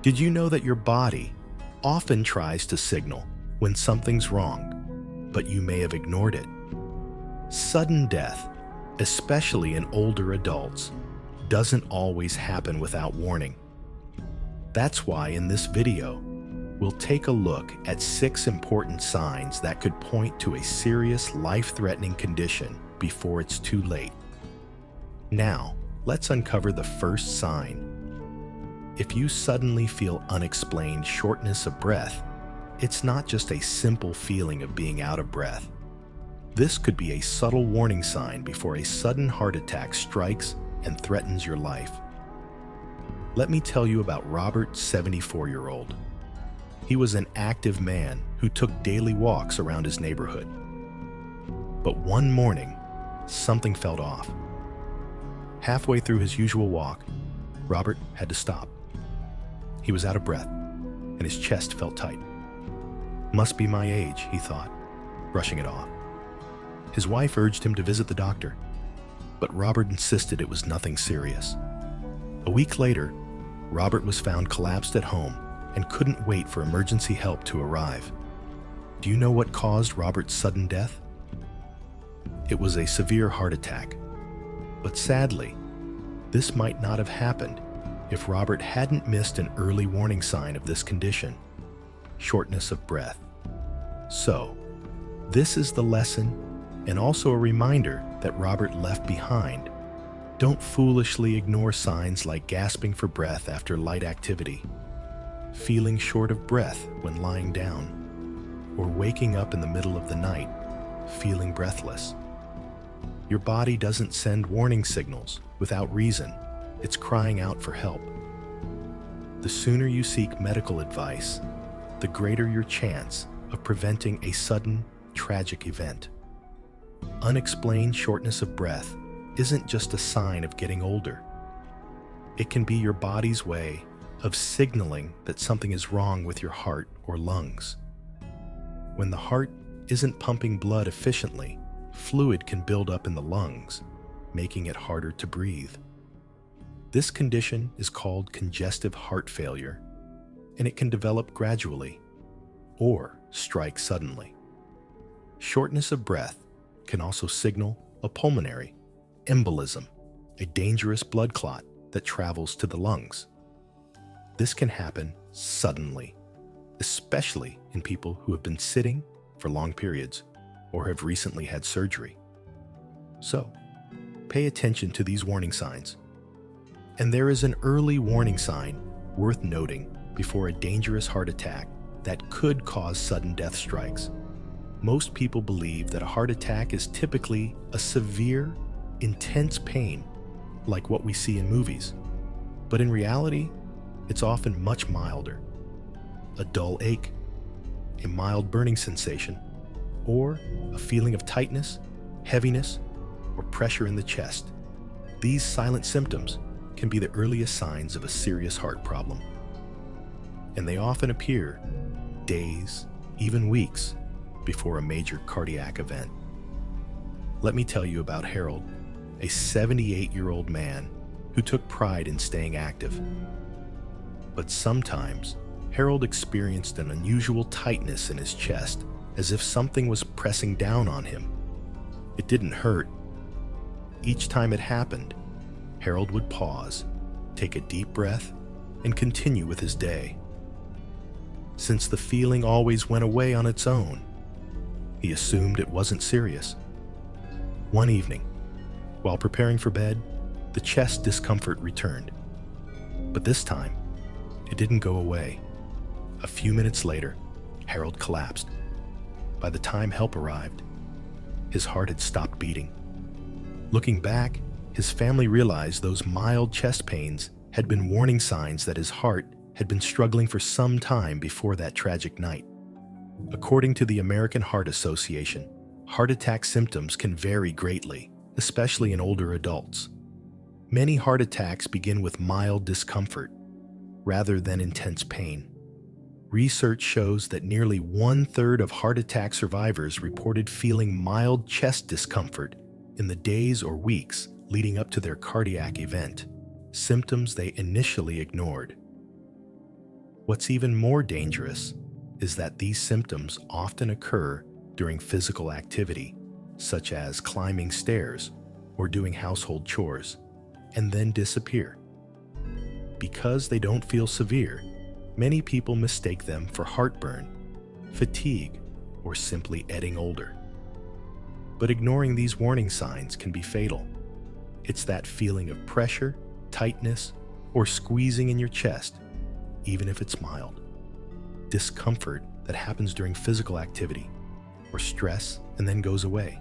Did you know that your body often tries to signal when something's wrong, but you may have ignored it? Sudden death, especially in older adults, doesn't always happen without warning. That's why in this video, we'll take a look at 6 important signs that could point to a serious life-threatening condition before it's too late. Now, let's uncover the first sign. If you suddenly feel unexplained shortness of breath, it's not just a simple feeling of being out of breath. This could be a subtle warning sign before a sudden heart attack strikes and threatens your life. Let me tell you about Robert, 74-year-old. He was an active man who took daily walks around his neighborhood. But one morning, something felt off. Halfway through his usual walk, Robert had to stop. He was out of breath, and his chest felt tight. Must be my age, he thought, brushing it off. His wife urged him to visit the doctor, but Robert insisted it was nothing serious. A week later, Robert was found collapsed at home and couldn't wait for emergency help to arrive. Do you know what caused Robert's sudden death? It was a severe heart attack. But sadly, this might not have happened if Robert hadn't missed an early warning sign of this condition: shortness of breath. So, this is the lesson and also a reminder that Robert left behind. Don't foolishly ignore signs like gasping for breath after light activity, feeling short of breath when lying down, or waking up in the middle of the night, feeling breathless. Your body doesn't send warning signals without reason. It's crying out for help. The sooner you seek medical advice, the greater your chance of preventing a sudden, tragic event. Unexplained shortness of breath isn't just a sign of getting older. It can be your body's way of signaling that something is wrong with your heart or lungs. When the heart isn't pumping blood efficiently, fluid can build up in the lungs, making it harder to breathe. This condition is called congestive heart failure, and it can develop gradually or strike suddenly. Shortness of breath can also signal a pulmonary embolism, a dangerous blood clot that travels to the lungs. This can happen suddenly, especially in people who have been sitting for long periods or have recently had surgery. So, pay attention to these warning signs. And there is an early warning sign worth noting before a dangerous heart attack that could cause sudden death strikes. Most people believe that a heart attack is typically a severe, intense pain like what we see in movies. But in reality, it's often much milder. A dull ache, a mild burning sensation, or a feeling of tightness, heaviness, or pressure in the chest. These silent symptoms can be the earliest signs of a serious heart problem. And they often appear days, even weeks, before a major cardiac event. Let me tell you about Harold, a 78-year-old man who took pride in staying active. But sometimes, Harold experienced an unusual tightness in his chest, as if something was pressing down on him. It didn't hurt. Each time it happened, Harold would pause, take a deep breath, and continue with his day. Since the feeling always went away on its own, he assumed it wasn't serious. One evening, while preparing for bed, the chest discomfort returned. But this time, it didn't go away. A few minutes later, Harold collapsed. By the time help arrived, his heart had stopped beating. Looking back, his family realized those mild chest pains had been warning signs that his heart had been struggling for some time before that tragic night. According to the American Heart Association, heart attack symptoms can vary greatly, especially in older adults. Many heart attacks begin with mild discomfort rather than intense pain. Research shows that nearly 1/3 of heart attack survivors reported feeling mild chest discomfort in the days or weeks leading up to their cardiac event, symptoms they initially ignored. What's even more dangerous is that these symptoms often occur during physical activity, such as climbing stairs or doing household chores, and then disappear. Because they don't feel severe, many people mistake them for heartburn, fatigue, or simply getting older. But ignoring these warning signs can be fatal. It's that feeling of pressure, tightness, or squeezing in your chest, even if it's mild. Discomfort that happens during physical activity, or stress and then goes away.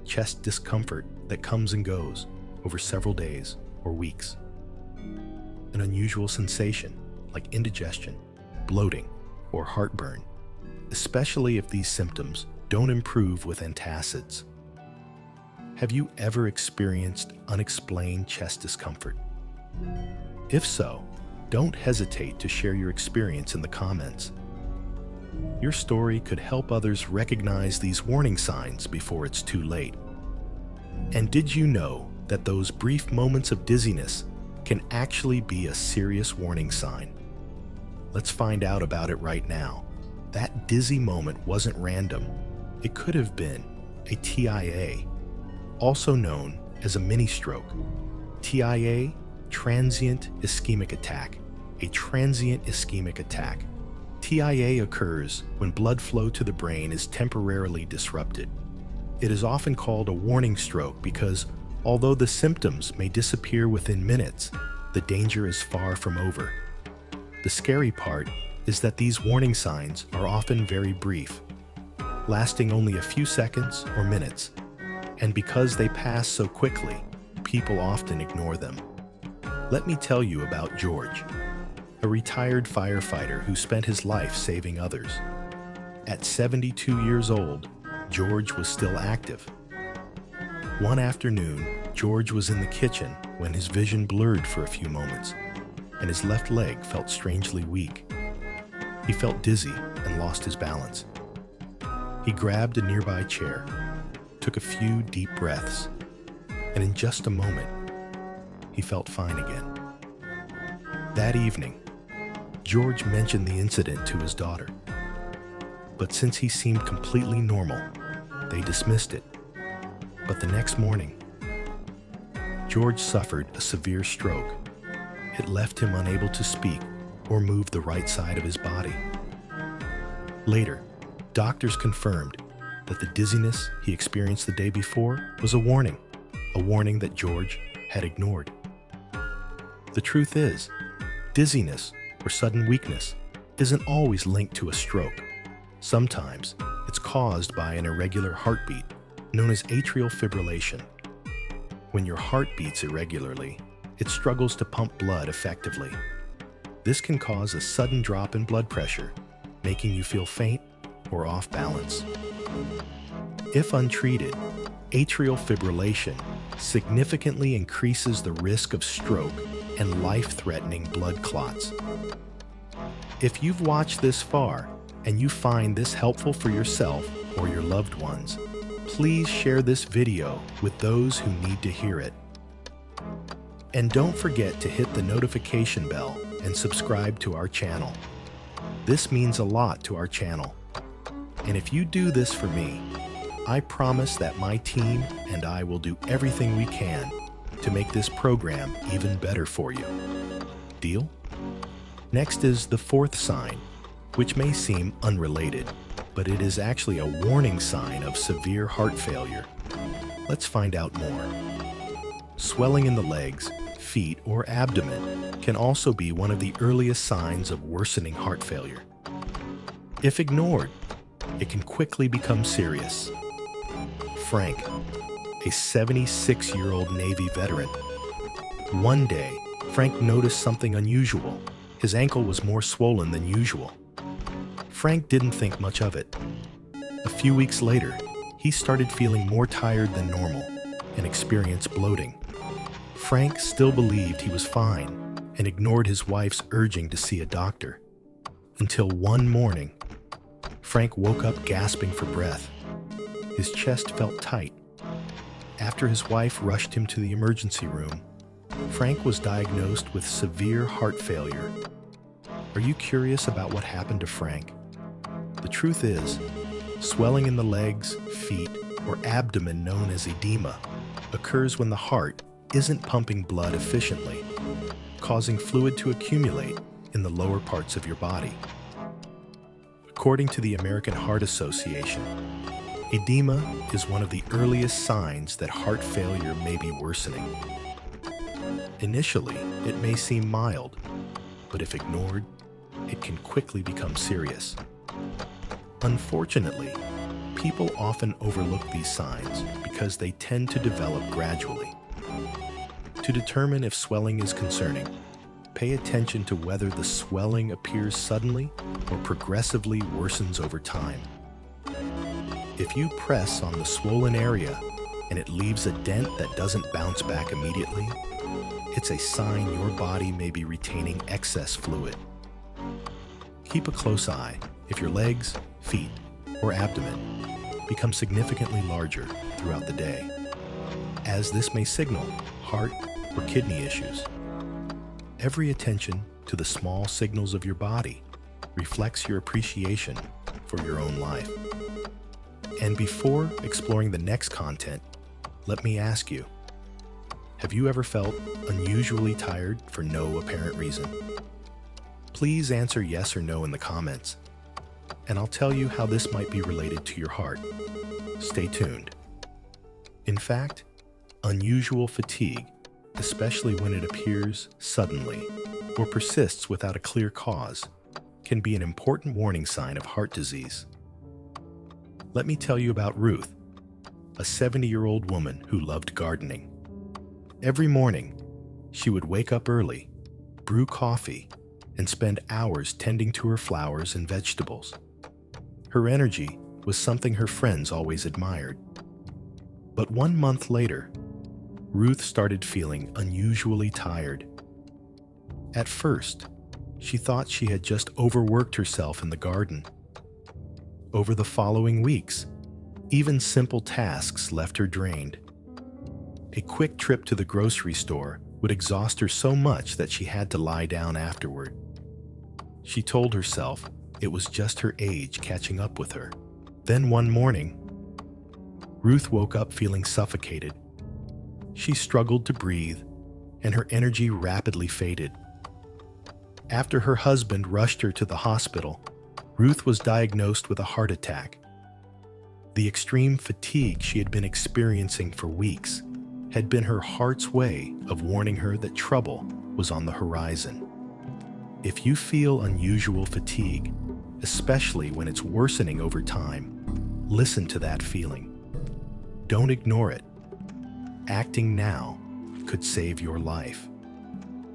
Chest discomfort that comes and goes over several days or weeks. An unusual sensation like indigestion, bloating, or heartburn, especially if these symptoms don't improve with antacids. Have you ever experienced unexplained chest discomfort? If so, don't hesitate to share your experience in the comments. Your story could help others recognize these warning signs before it's too late. And did you know that those brief moments of dizziness can actually be a serious warning sign? Let's find out about it right now. That dizzy moment wasn't random. It could have been a TIA, also known as a mini-stroke. TIA, transient ischemic attack. A transient ischemic attack. TIA occurs when blood flow to the brain is temporarily disrupted. It is often called a warning stroke because, although the symptoms may disappear within minutes, the danger is far from over. The scary part is that these warning signs are often very brief, lasting only a few seconds or minutes, and because they pass so quickly, people often ignore them. Let me tell you about George, a retired firefighter who spent his life saving others. At 72 years old, George was still active. One afternoon, George was in the kitchen when his vision blurred for a few moments, and his left leg felt strangely weak. He felt dizzy and lost his balance. He grabbed a nearby chair, took a few deep breaths, and in just a moment, he felt fine again. That evening, George mentioned the incident to his daughter, but since he seemed completely normal, they dismissed it. But the next morning, George suffered a severe stroke. It left him unable to speak or move the right side of his body. Later, doctors confirmed that the dizziness he experienced the day before was a warning that George had ignored. The truth is, dizziness or sudden weakness isn't always linked to a stroke. Sometimes it's caused by an irregular heartbeat known as atrial fibrillation. When your heart beats irregularly, it struggles to pump blood effectively. This can cause a sudden drop in blood pressure, making you feel faint or off balance. If untreated, atrial fibrillation significantly increases the risk of stroke and life-threatening blood clots. If you've watched this far and you find this helpful for yourself or your loved ones, please share this video with those who need to hear it. And don't forget to hit the notification bell and subscribe to our channel. This means a lot to our channel. And if you do this for me, I promise that my team and I will do everything we can to make this program even better for you. Deal? Next is the fourth sign, which may seem unrelated, but it is actually a warning sign of severe heart failure. Let's find out more. Swelling in the legs, feet, or abdomen can also be one of the earliest signs of worsening heart failure. If ignored, it can quickly become serious. Frank, a 76-year-old Navy veteran. One day, Frank noticed something unusual. His ankle was more swollen than usual. Frank didn't think much of it. A few weeks later, he started feeling more tired than normal and experienced bloating. Frank still believed he was fine and ignored his wife's urging to see a doctor. Until one morning, Frank woke up gasping for breath. His chest felt tight. After his wife rushed him to the emergency room, Frank was diagnosed with severe heart failure. Are you curious about what happened to Frank? The truth is, swelling in the legs, feet, or abdomen known as edema occurs when the heart isn't pumping blood efficiently, causing fluid to accumulate in the lower parts of your body. According to the American Heart Association, edema is one of the earliest signs that heart failure may be worsening. Initially, it may seem mild, but if ignored, it can quickly become serious. Unfortunately, people often overlook these signs because they tend to develop gradually. To determine if swelling is concerning, pay attention to whether the swelling appears suddenly or progressively worsens over time. If you press on the swollen area and it leaves a dent that doesn't bounce back immediately, it's a sign your body may be retaining excess fluid. Keep a close eye if your legs, feet, or abdomen become significantly larger throughout the day, as this may signal heart or kidney issues. Every attention to the small signals of your body reflects your appreciation for your own life. And before exploring the next content, let me ask you, have you ever felt unusually tired for no apparent reason? Please answer yes or no in the comments, and I'll tell you how this might be related to your heart. Stay tuned. In fact, unusual fatigue, especially when it appears suddenly or persists without a clear cause, can be an important warning sign of heart disease. Let me tell you about Ruth, a 70-year-old woman who loved gardening. Every morning, she would wake up early, brew coffee, and spend hours tending to her flowers and vegetables. Her energy was something her friends always admired. But 1 month later, Ruth started feeling unusually tired. At first, she thought she had just overworked herself in the garden. Over the following weeks, even simple tasks left her drained. A quick trip to the grocery store would exhaust her so much that she had to lie down afterward. She told herself it was just her age catching up with her. Then one morning, Ruth woke up feeling suffocated. She struggled to breathe, and her energy rapidly faded. After her husband rushed her to the hospital, Ruth was diagnosed with a heart attack. The extreme fatigue she had been experiencing for weeks had been her heart's way of warning her that trouble was on the horizon. If you feel unusual fatigue, especially when it's worsening over time, listen to that feeling. Don't ignore it. Acting now could save your life.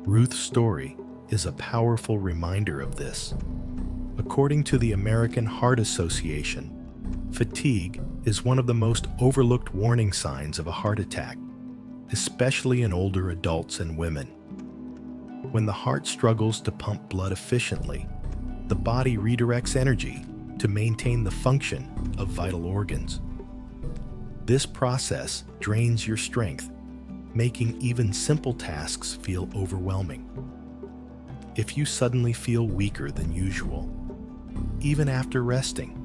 Ruth's story is a powerful reminder of this. According to the American Heart Association, fatigue is one of the most overlooked warning signs of a heart attack, especially in older adults and women. When the heart struggles to pump blood efficiently, the body redirects energy to maintain the function of vital organs. This process drains your strength, making even simple tasks feel overwhelming. If you suddenly feel weaker than usual, even after resting,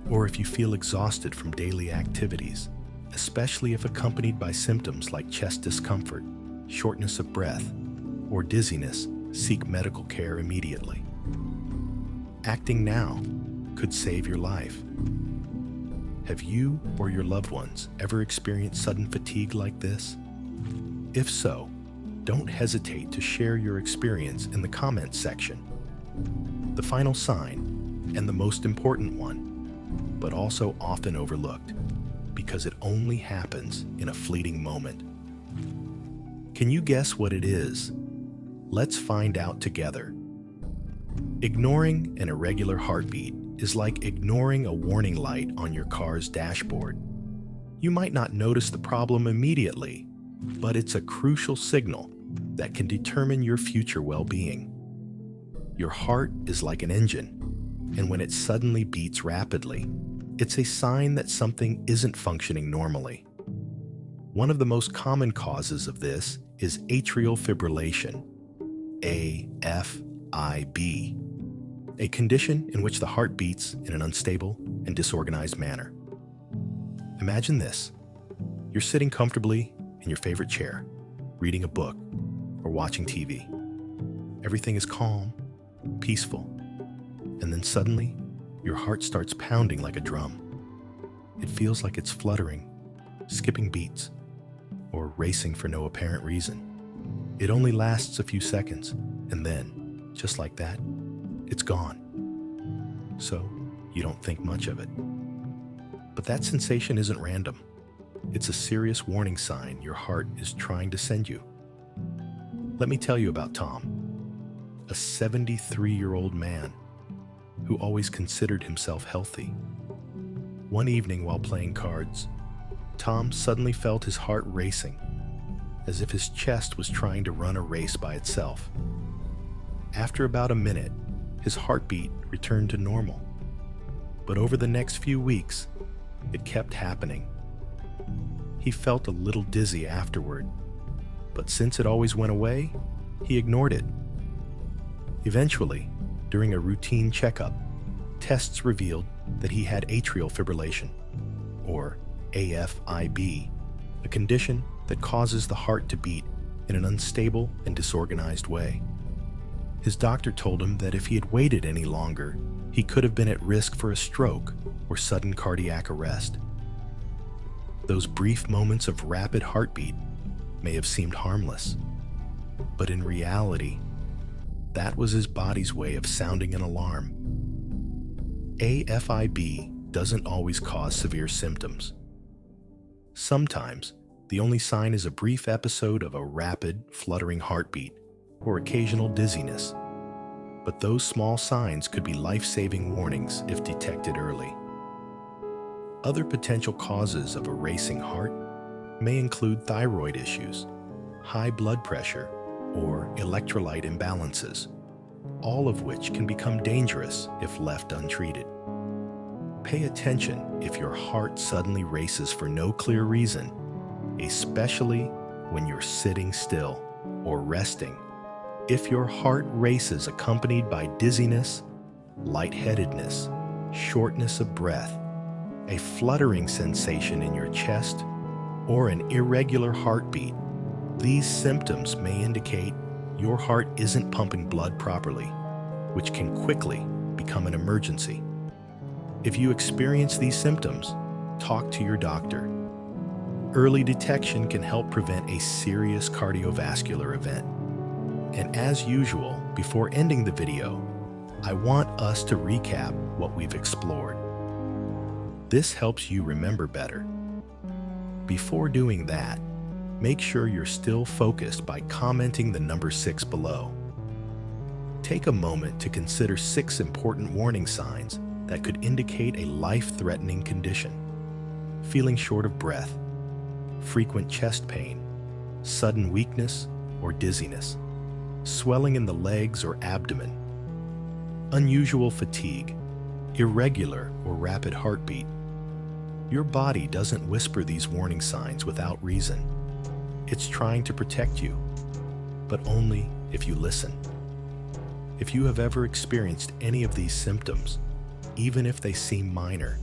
or if you feel exhausted from daily activities, especially if accompanied by symptoms like chest discomfort, shortness of breath, or dizziness, seek medical care immediately. Acting now could save your life. Have you or your loved ones ever experienced sudden fatigue like this? If so, don't hesitate to share your experience in the comments section. The final sign, and the most important one, but also often overlooked, because it only happens in a fleeting moment. Can you guess what it is? Let's find out together. Ignoring an irregular heartbeat is like ignoring a warning light on your car's dashboard. You might not notice the problem immediately, but it's a crucial signal that can determine your future well-being. Your heart is like an engine, and when it suddenly beats rapidly, it's a sign that something isn't functioning normally. One of the most common causes of this is atrial fibrillation, AF, a condition in which the heart beats in an unstable and disorganized manner. Imagine this. You're sitting comfortably in your favorite chair, reading a book or watching TV. Everything is calm, peaceful, and then suddenly, your heart starts pounding like a drum. It feels like it's fluttering, skipping beats, or racing for no apparent reason. It only lasts a few seconds, and then, just like that, it's gone. So, you don't think much of it. But that sensation isn't random. It's a serious warning sign your heart is trying to send you. Let me tell you about Tom, a 73-year-old man who always considered himself healthy. One evening while playing cards, Tom suddenly felt his heart racing, as if his chest was trying to run a race by itself. After about a minute, his heartbeat returned to normal. But over the next few weeks, it kept happening. He felt a little dizzy afterward, but since it always went away, he ignored it. Eventually, during a routine checkup, tests revealed that he had atrial fibrillation, or AFib, a condition that causes the heart to beat in an unstable and disorganized way. His doctor told him that if he had waited any longer, he could have been at risk for a stroke or sudden cardiac arrest. Those brief moments of rapid heartbeat may have seemed harmless, but in reality, that was his body's way of sounding an alarm. AFib doesn't always cause severe symptoms. Sometimes, the only sign is a brief episode of a rapid, fluttering heartbeat or occasional dizziness. But those small signs could be life-saving warnings if detected early. Other potential causes of a racing heart may include thyroid issues, high blood pressure, or electrolyte imbalances, all of which can become dangerous if left untreated. Pay attention if your heart suddenly races for no clear reason, especially when you're sitting still or resting. If your heart races accompanied by dizziness, lightheadedness, shortness of breath, a fluttering sensation in your chest, or an irregular heartbeat, these symptoms may indicate your heart isn't pumping blood properly, which can quickly become an emergency. If you experience these symptoms, talk to your doctor. Early detection can help prevent a serious cardiovascular event. And as usual, before ending the video, I want us to recap what we've explored. This helps you remember better. Before doing that, make sure you're still focused by commenting the number 6 below. Take a moment to consider 6 important warning signs that could indicate a life-threatening condition. Feeling short of breath, frequent chest pain, sudden weakness or dizziness, swelling in the legs or abdomen, unusual fatigue, irregular or rapid heartbeat. Your body doesn't whisper these warning signs without reason. It's trying to protect you, but only if you listen. If you have ever experienced any of these symptoms, even if they seem minor,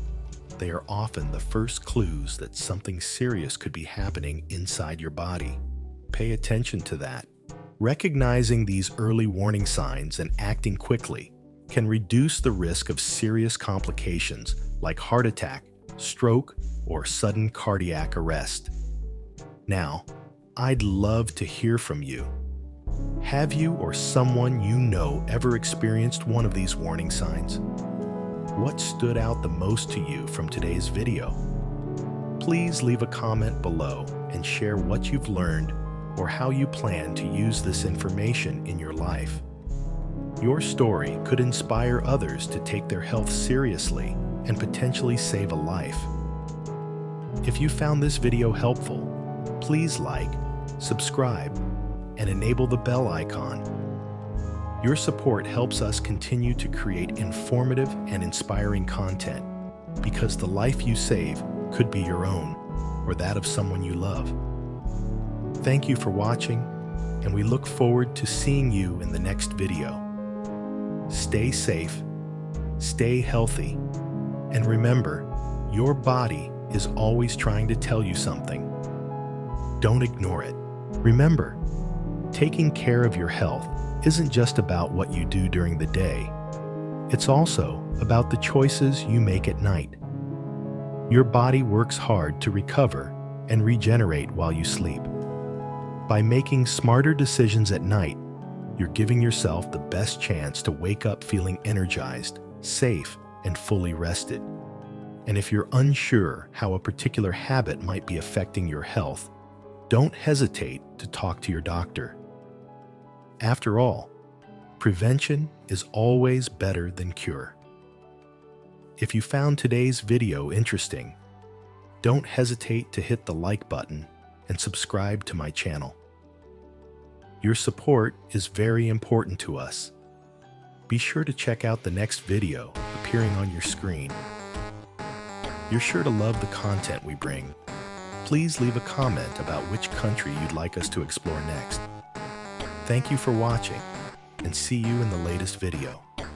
they are often the first clues that something serious could be happening inside your body. Pay attention to that. Recognizing these early warning signs and acting quickly can reduce the risk of serious complications like heart attack, stroke, or sudden cardiac arrest. Now, I'd love to hear from you. Have you or someone you know ever experienced one of these warning signs? What stood out the most to you from today's video? Please leave a comment below and share what you've learned or how you plan to use this information in your life. Your story could inspire others to take their health seriously and potentially save a life. If you found this video helpful, please like, subscribe, and enable the bell icon. Your support helps us continue to create informative and inspiring content, because the life you save could be your own or that of someone you love. Thank you for watching, and we look forward to seeing you in the next video. Stay safe, stay healthy, and remember, your body is always trying to tell you something. Don't ignore it. Remember, taking care of your health isn't just about what you do during the day. It's also about the choices you make at night. Your body works hard to recover and regenerate while you sleep. By making smarter decisions at night, you're giving yourself the best chance to wake up feeling energized, safe, and fully rested. And if you're unsure how a particular habit might be affecting your health, don't hesitate to talk to your doctor. After all, prevention is always better than cure. If you found today's video interesting, don't hesitate to hit the like button and subscribe to my channel. Your support is very important to us. Be sure to check out the next video appearing on your screen. You're sure to love the content we bring. Please leave a comment about which country you'd like us to explore next. Thank you for watching, and see you in the latest video.